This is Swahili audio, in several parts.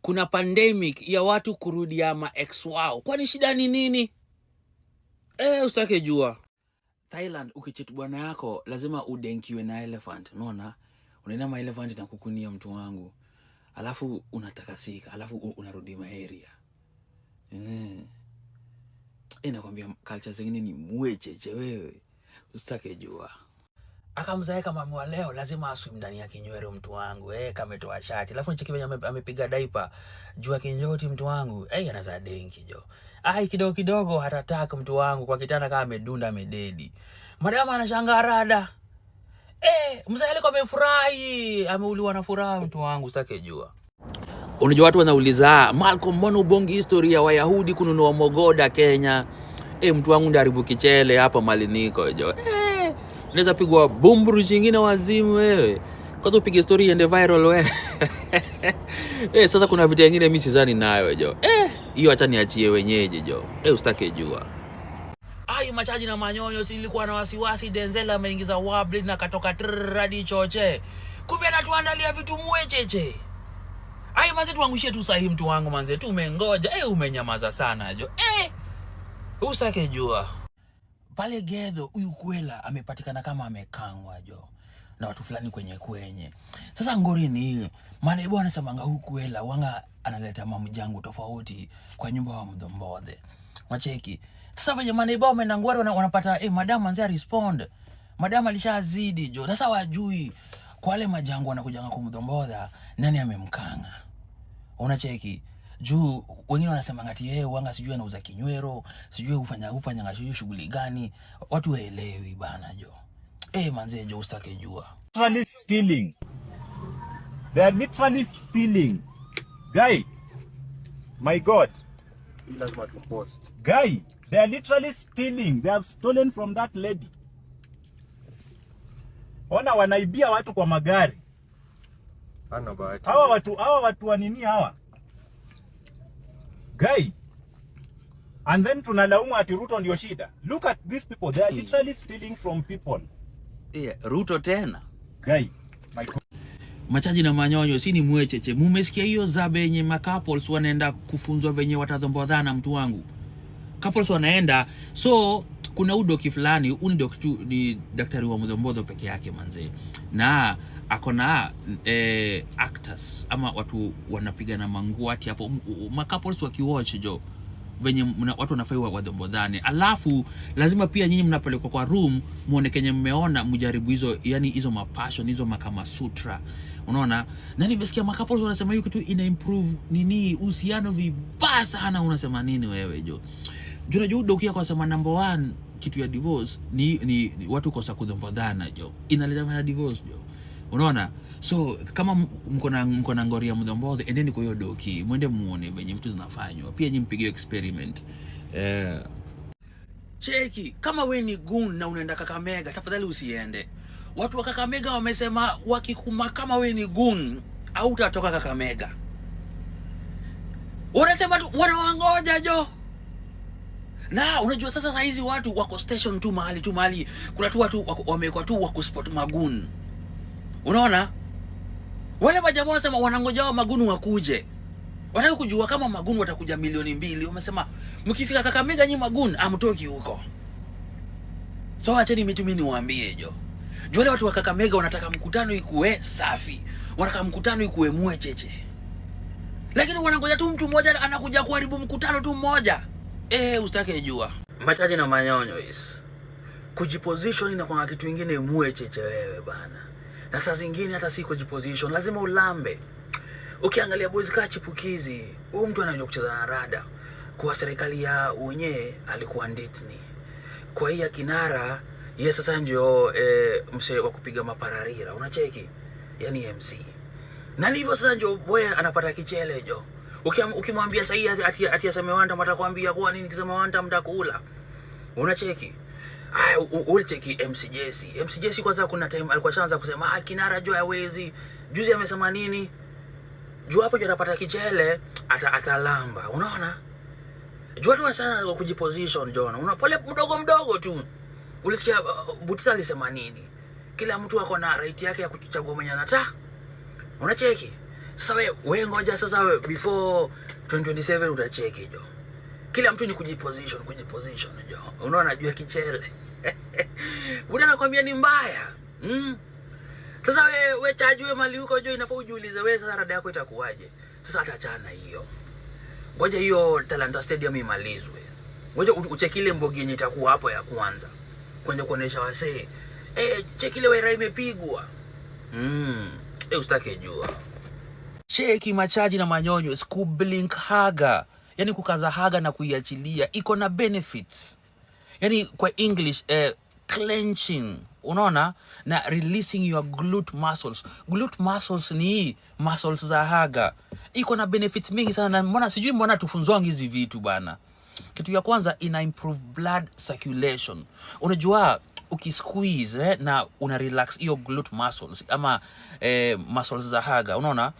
kuna pandemic ya watu kurudia ex wao. Kwani shida ni nini? Usitake jua. Thailand ukichetu bwana yako lazima udenkiwe na elephant. Unaona? Unaenda elephant na kukunia mtu wangu. Alafu unatakasika, alafu unarudi area. Nakwambia culture zingine ni mwecheche wewe. Usitake jua. Akamzae kama mwa leo lazima aswim ndani ya kinywero mtu wangu. Kametoa shati. Alafu ncheki venye amepiga diaper jua kinjoti mtu wangu. Anaza denki jo. Kidogo kidogo hatataka mtu wangu kwa kitanda kama amedunda amededi. Madama anashangaa rada. Mzee alikuwa amefurahi, ameuliwa na furaha mtu wangu, usitake jua. Unajua watu wanauliza, Malcolm mbona ubongi historia wa Wayahudi kununua mogoda Kenya? Mtu wangu ndaribu kichele hapa mali niko jo. Unaweza pigwa bumburu jingine wazimu wewe. Kwanza upige story iende viral wewe. Sasa kuna vitu vingine mimi sidhani nayo jo. Hiyo acha niachie wenyeji jo. Usitake jua. Machaji na manyonyo silikuwa na wasiwasi Denzel ameingiza wabli na katoka tradi choche. Kumbe anatuandalia vitu mwecheche. Manze tuangushie tu sahihi mtu wangu manze tu umengoja. Umenyamaza sana jo. Usitake jua. Pale Gedho huyu Kwela amepatikana kama amekangwa jo na watu fulani kwenye. Sasa ngori ni hiyo. Maana bwana anasema huyu Kwela wanga analeta mamjangu tofauti kwa nyumba wa Mdombodhe. Macheki. Sasa venye maneiba wamenangwari wanapata madam manze respond. Madam alishazidi jo. Sasa wajui kwa wale majangu wanakujanga kumdhombodha nani amemkanga. Unacheki. Juu wengine wanasema ngati wanga sijui anauza kinywero, sijui ufanya ngashuju shughuli gani. Watu waelewi bana jo. Manze jo usitake jua. Literally stealing. They are literally stealing. Guy. My God. Guy, they are literally stealing. They have stolen from that lady. Ona wanaibia watu kwa magari. Hawa watu wa nini hawa? Guy. And then tunalaumu ati Ruto ndio shida. Look at these people. They are literally stealing from people. Ruto tena. Guy, my God. Machaji na manyonyo si ni mwecheche. Mumesikia hiyo zabe yenye couples wanaenda kufunzwa venye watadhombodhana mtu wangu. Couples wanaenda, so kuna udoki fulani, unidoki ni daktari wa mdhombodho peke yake manze. Na akona actors ama watu wanapigana manguati hapo, couples wakiwatch jo venye watu wanafai wadhombodhane. Alafu lazima pia nyinyi mnapelekwa kwa room muone kenye mmeona, mjaribu hizo yani hizo mapassion hizo makama sutra. Unaona? Na nimesikia couples wanasema hiyo kitu ina improve nini uhusiano vibaya sana. Unasema nini wewe jo? Unajua dokia kwa sema number 1 kitu ya divorce ni watu kosa kudhombodhana jo. Inaleta divorce jo. Unaona? So kama mko na ngori ya mdhombodho, endeni kwa hiyo doki, mwende muone venye vitu zinafanywa. Pia nyinyi mpige experiment. Cheki, kama we ni goon na unaenda Kakamega, tafadhali usiende. Watu wa Kakamega wamesema wakikuma kama we ni goon au utatoka Kakamega. Wanasema tu wanawangoja jo. Na unajua sasa hizi watu wako station tu mahali kuna tu watu wamekuwa tu wako spot magoon. Unaona? Wale majamaa wanasema wanangoja wa magunu wakuje. Wanataka kujua kama magunu watakuja 2,000,000. Wamesema mkifika Kakamega nyinyi magunu amtoki huko. So acheni mimi niwaambie jo. Wale watu wa Kakamega wanataka mkutano ikuwe safi. Wanataka mkutano ikuwe mwecheche. Lakini wanangoja tu mtu mmoja anakuja kuharibu mkutano tu mmoja. Usitake jua. Machaji na manyonyo is. Kujiposition na kwa kitu kingine mwecheche wewe bana. Na saa zingine hata si kujiposition, lazima ulambe. Ukiangalia boys ka chipukizi, huyu mtu anajua kucheza na rada. Kwa serikali ya unye alikuwa nditni. Kwa hiyo Kinara, yeye sasa ndio msee wa kupiga mapararira, unacheki? Yaani MC. Na hivyo sasa ndio boy anapata kichele jo. Ukimwambia sasa ati aseme wanda mtakwambia kwa nini kisema wanda mtakula. Unacheki? Ulicheki MC Jesse kwanza kuna time alikuwa shaanza kusema Kinara jo hawezi. Juzi amesema nini? Juu hapo ndio atapata kichele, atalamba. Unaona? Juu watu sana kujiposition John. Una pole mdogo tu. Ulisikia Butita alisema nini? Kila mtu ako na right yake ya kuchagua mwenye anataka. Unacheki? Sasa wewe ngoja sasa before 2027 utacheki jo. Kila mtu ni kujiposition jo. Unaona jua kichele. Buda nakwambia ni mbaya. Sasa wewe chajue mali huko jo, inafaa ujiulize wewe sasa rada yako itakuwaje. Sasa atachana hiyo. Ngoja hiyo Talanta Stadium imalizwe. Ngoja ucheki ile mbogi yenye itakuwa hapo ya kwanza. Kwenda kuonesha wasee. Cheki ile wera imepigwa. Usitake jua. Cheki machaji na manyonyo, blink haga. Yani kukaza haga na kuiachilia iko na benefits. Yani kwa English clenching, unaona, na releasing your glute muscles. Glute muscles ni muscles za haga. Iko na benefits mingi sana, na sijui mbona tufunzwangi hizi vitu bana. Kitu ya kwanza, ina improve blood circulation. Unajua ukisqueeze na una relax hiyo glute muscles ama muscles za haga, unaona,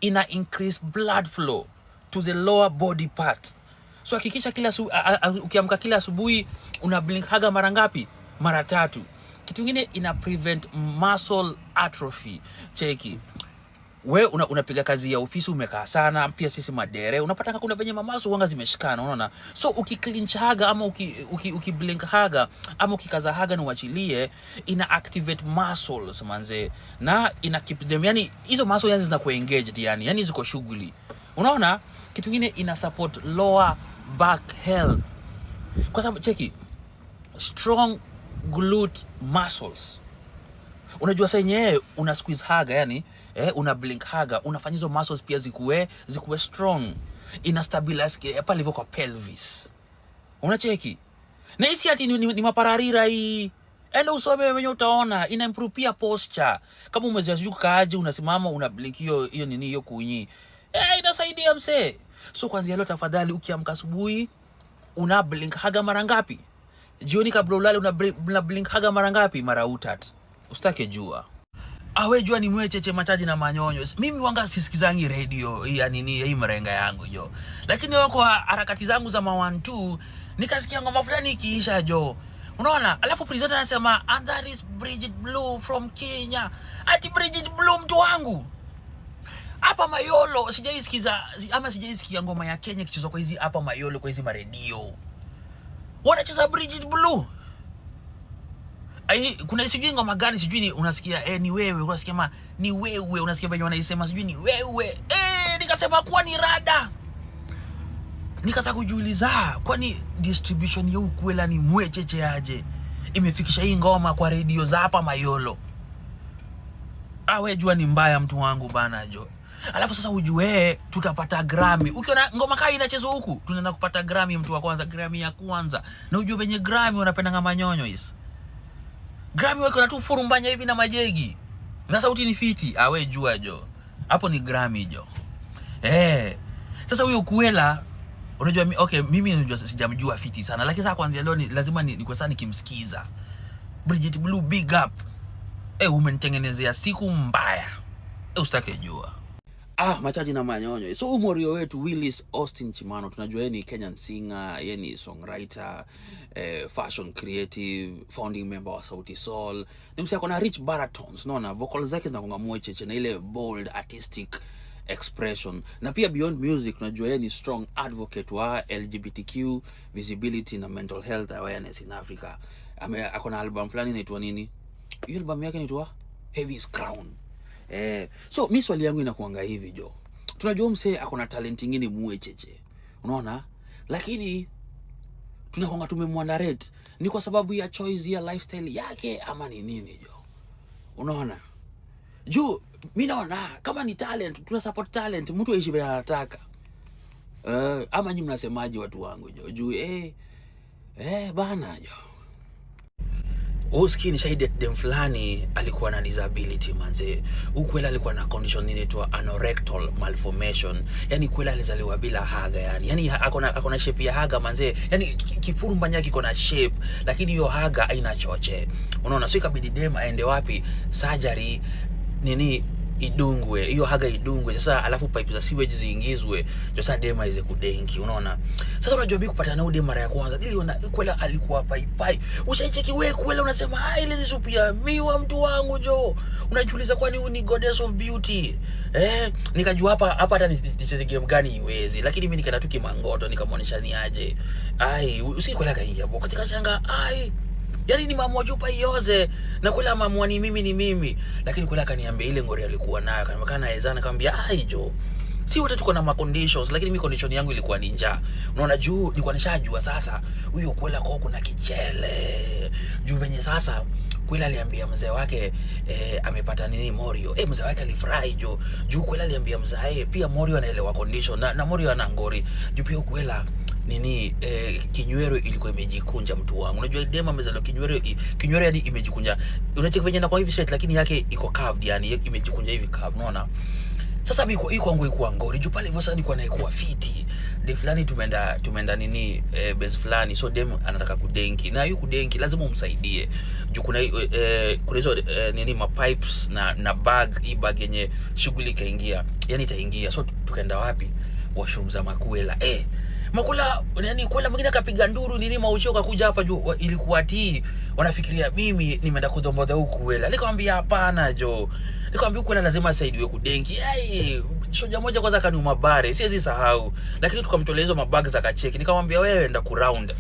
ina increase blood flow to the lower body part. So hakikisha ukiamka kila asubuhi una blink haga mara ngapi? Mara 3. Kitu kingine, ina prevent muscle atrophy. Cheki. Wewe unapiga kazi ya ofisi, umekaa sana, pia sisi madere, unapata kuna venye mamaso wanga zimeshikana, unaona. So ukiclinch haga ama ukiblink haga ama ukikaza haga na uachilie, ina activate muscles manze, na ina keep them, yani hizo muscles yani zinakuwa engaged, yani ziko shughuli, unaona. Kitu kingine, ina support lower back health, kwa sababu cheki, strong glute muscles, unajua sasa yenyewe una squeeze haga, yani una blink haga, unafanya hizo muscles pia zikuwe strong, ina stabilize hapa livo kwa pelvis, unacheki. Na hisi ati ni mapararira hii, enda usome wenye utaona, ina improve pia posture. Kama umezoea kaaje unasimama una blink hiyo nini hiyo kunyi, inasaidia mse. So kwanza leo tafadhali, ukiamka asubuhi una blink haga mara ngapi? Jioni kabla ulale una blink haga mara ngapi? Mara 3. Usitake jua. Awe jua ni mwecheche machaji na manyonyo. Mimi wanga sisikizangi radio hii hii mrenga yangu jo. Lakini wako harakati zangu za ma1-2 nikasikia ngoma fulani ikiisha jo. Unaona? Alafu presenter anasema, and that is Bridget Blue from Kenya. Ati Bridget Blue mtu wangu. Hapa Mayolo sijaisikia ngoma ya Kenya kichezwa kwa hizi hapa Mayolo kwa hizi maredio. Wanacheza Bridget Blue. Kuna sijui ngoma gani sijui unasikia ni wewe, unasikia ni wewe, unasikia venye wanaisema sijui ni wewe. Nikasema kuwa ni rada. Nikaanza kujiuliza, kwani distribution ya ukwela ni mwecheche aje imefikisha hii ngoma kwa radio za hapa Mayolo? Awe jua ni mbaya mtu wangu bana jo. Alafu sasa ujue tutapata Grammy. Ukiona ngoma kai inachezwa huku, tunaenda kupata Grammy mtu wa kwanza, Grammy ya kwanza. Na ujue venye Grammy wanapenda ngama nyonyo hizi. Grammy wako na tu furumbanya hivi na majegi. Na sauti ni fiti, awe jua jo. Hapo ni Grammy jo. Sasa huyo Kuela, unajua mimi unajua sijamjua fiti sana, lakini sasa kwanza leo lazima niko sana nikimsikiza. Bridget Blue, big up. Umenitengenezea siku mbaya. Usitake jua. Machaji na manyonyo. So umorio wetu Willis Austin Chimano, tunajua yeye ni Kenyan singer, yeye ni songwriter, fashion creative, founding member wa Sauti Sol. Ni msee akona rich baritons, unaona, vocals zake zinakonga mwecheche na ile bold artistic expression. Na pia beyond music tunajua yeye ni strong advocate wa LGBTQ visibility na mental health awareness in Africa. Akona album fulani inaitwa nini? Hiyo album yake inaitwa Heavy's Crown. So mimi swali yangu inakuanga hivi jo. Tunajua msee akona talent nyingine mwecheche, unaona, lakini tunakonga tumemwandarate. Ni kwa sababu ya choice ya lifestyle yake ama ni nini jo? Unaona? Jo, mimi naona kama ni talent, tuna support talent, mtu aishi vile anataka. Ama nyinyi mnasemaje watu wangu jo? Juu bana jo. Uski ni shahidi dem fulani alikuwa na disability manze. Ukwela alikuwa na condition inaitwa anorectal malformation. Yani kwela alizaliwa bila haga yani. Yani akona shape ya haga manze. Yani kifurumbanya kiko na shape, lakini hiyo haga haina choche. Unaona, so ikabidi dem aende wapi? Surgery idungwe, hiyo haga idungwe sasa, alafu pipe za sewage ziingizwe ndio sasa dema ize kudenki, unaona. Sasa unajua mimi kupata na udema mara ya kwanza niliona kwela alikuwa pai. Ushaicheki wewe kwela, unasema ile zisupia miwa mtu wangu jo, unajiuliza kwani huyu ni goddess of beauty nikajua hapa hata nicheze game gani iwezi, lakini mimi nikaenda tu kimangoto nikamwonyesha ni aje usikwela kaingia hapo katika shanga yani ni mamua chupa ioze na kula mamua ni mimi, lakini kula akaniambia ile ngori alikuwa nayo kana ezana, akamwambia jo si wote tuko na conditions, lakini mimi condition yangu ilikuwa ni njaa, unaona. Juu nilikuwa nishajua sasa huyo kwela kwa kuna kichele juu venye sasa kwela aliambia mzee wake amepata nini Morio. Mzee wake alifurahi juu kwela aliambia mzee pia Morio anaelewa condition na Morio ana ngori juu pia kwela nini kinywero ilikuwa imejikunja mtu wangu. Unajua dema mezalo kinywero yani imejikunja. Unacheka venye na kwa hivi straight lakini yake iko curved, yani imejikunja hivi curve, unaona. Sasa mimi iko kwangu iko ngori juu pale hivyo sasa nilikuwa naikuwa fiti. De fulani tumeenda nini base fulani, so dem anataka kudenki. Na hiyo kudenki lazima umsaidie. Juu kuna hizo nini ma pipes na bag, hii bag yenye shughuli kaingia. Yani itaingia. So tukaenda wapi? Washroom za Makwela. Makula yani kwela mwingine akapiga nduru nini mauchoka kuja hapa juu ilikuwa wanafikiria mimi nimeenda kudomboza huku wela. Nikamwambia hapana jo. Nikamwambia kwela lazima saidiwe kudenki. Shoja moja kwanza kaniuma bare, siwezi sahau. Lakini tukamtolea hizo mabag za kacheki. Nikamwambia wewe enda kuround.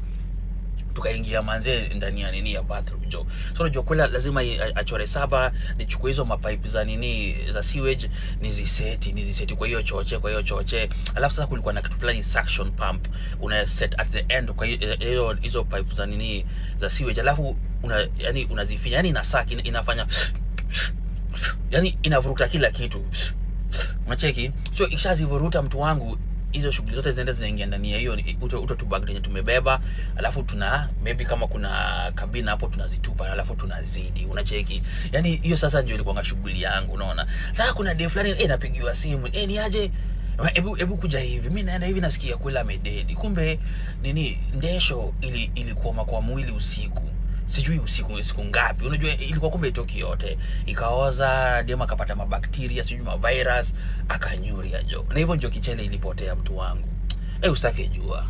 Tukaingia manze ndani ya nini ya bathroom jo. So unajua kwela lazima achore saba, nichukue hizo mapipe za nini za sewage niziseti kwa hiyo choche. Alafu sasa kulikuwa na kitu fulani suction pump una set at the end kwa hizo pipe za nini za sewage, alafu unazifinya yani inasaki inafanya yani inavuruta kila kitu, unacheki. So ikishazivuruta mtu wangu, hizo shughuli zote zinaingia ndani ya hiyo uto bag yenye tumebeba, alafu tuna maybe kama kuna kabina hapo tunazitupa, alafu tunazidi, unacheki. Yani hiyo sasa ndio ilikuwa shughuli yangu, unaona. Sasa kuna day fulani napigiwa simu, ni aje, hebu kuja hivi, mimi naenda hivi nasikia kwela amededi. Kumbe nini ndesho ilikuwa kwa mwili usiku, sijui usiku ngapi, unajua ilikuwa kumbe itoki yote ikaoza, dema akapata mabakteria sijui mavirus akanyuria jo, na hivyo ndio kichele ilipotea mtu wangu. Usitake jua.